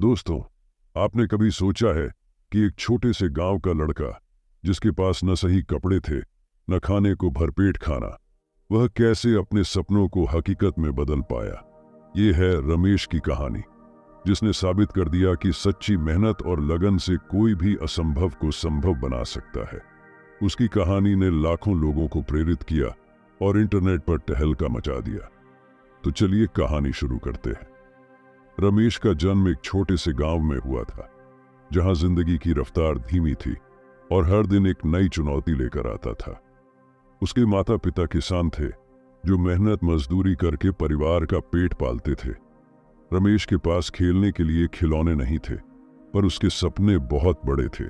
दोस्तों, आपने कभी सोचा है कि एक छोटे से गांव का लड़का जिसके पास न सही कपड़े थे न खाने को भरपेट खाना, वह कैसे अपने सपनों को हकीकत में बदल पाया। ये है रमेश की कहानी, जिसने साबित कर दिया कि सच्ची मेहनत और लगन से कोई भी असंभव को संभव बना सकता है। उसकी कहानी ने लाखों लोगों को प्रेरित किया और इंटरनेट पर तहलका मचा दिया। तो चलिए कहानी शुरू करते हैं। रमेश का जन्म एक छोटे से गांव में हुआ था, जहां जिंदगी की रफ्तार धीमी थी और हर दिन एक नई चुनौती लेकर आता था। उसके माता पिता किसान थे, जो मेहनत मजदूरी करके परिवार का पेट पालते थे। रमेश के पास खेलने के लिए खिलौने नहीं थे, पर उसके सपने बहुत बड़े थे।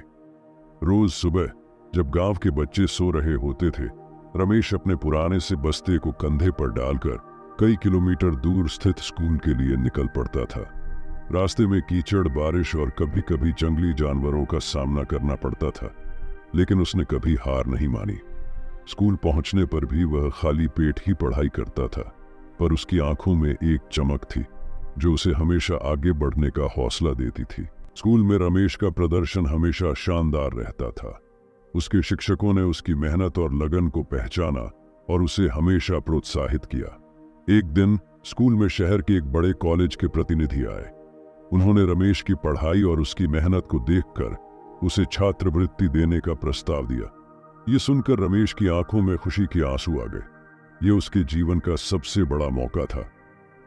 रोज सुबह जब गांव के बच्चे सो रहे होते थे, रमेश अपने पुराने से बस्ते को कंधे पर डालकर कई किलोमीटर दूर स्थित स्कूल के लिए निकल पड़ता था। रास्ते में कीचड़, बारिश और कभी कभी जंगली जानवरों का सामना करना पड़ता था, लेकिन उसने कभी हार नहीं मानी। स्कूल पहुंचने पर भी वह खाली पेट ही पढ़ाई करता था, पर उसकी आंखों में एक चमक थी जो उसे हमेशा आगे बढ़ने का हौसला देती थी। स्कूल में रमेश का प्रदर्शन हमेशा शानदार रहता था। उसके शिक्षकों ने उसकी मेहनत और लगन को पहचाना और उसे हमेशा प्रोत्साहित किया। एक दिन स्कूल में शहर के एक बड़े कॉलेज के प्रतिनिधि आए। उन्होंने रमेश की पढ़ाई और उसकी मेहनत को देखकर उसे छात्रवृत्ति देने का प्रस्ताव दिया। ये सुनकर रमेश की आंखों में खुशी के आंसू आ गए। ये उसके जीवन का सबसे बड़ा मौका था।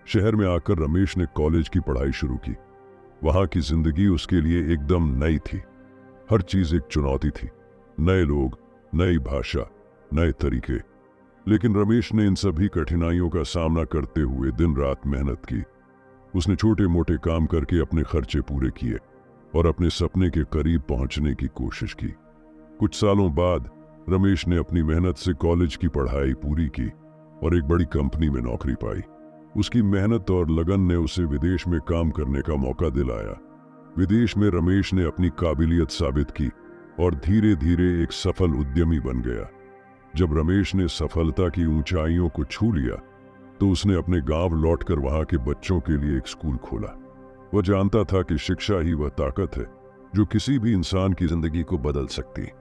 शहर में आकर रमेश ने कॉलेज की पढ़ाई शुरू की। वहां की जिंदगी उसके लिए एकदम नई थी। हर चीज एक चुनौती थी, नए लोग, नई भाषा, नए तरीके। लेकिन रमेश ने इन सभी कठिनाइयों का सामना करते हुए दिन रात मेहनत की। उसने छोटे मोटे काम करके अपने खर्चे पूरे किए और अपने सपने के करीब पहुंचने की कोशिश की। कुछ सालों बाद रमेश ने अपनी मेहनत से कॉलेज की पढ़ाई पूरी की और एक बड़ी कंपनी में नौकरी पाई। उसकी मेहनत और लगन ने उसे विदेश में काम करने का मौका दिलाया। विदेश में रमेश ने अपनी काबिलियत साबित की और धीरे धीरे एक सफल उद्यमी बन गया। जब रमेश ने सफलता की ऊंचाइयों को छू लिया, तो उसने अपने गांव लौटकर वहां के बच्चों के लिए एक स्कूल खोला। वह जानता था कि शिक्षा ही वह ताकत है जो किसी भी इंसान की जिंदगी को बदल सकती है।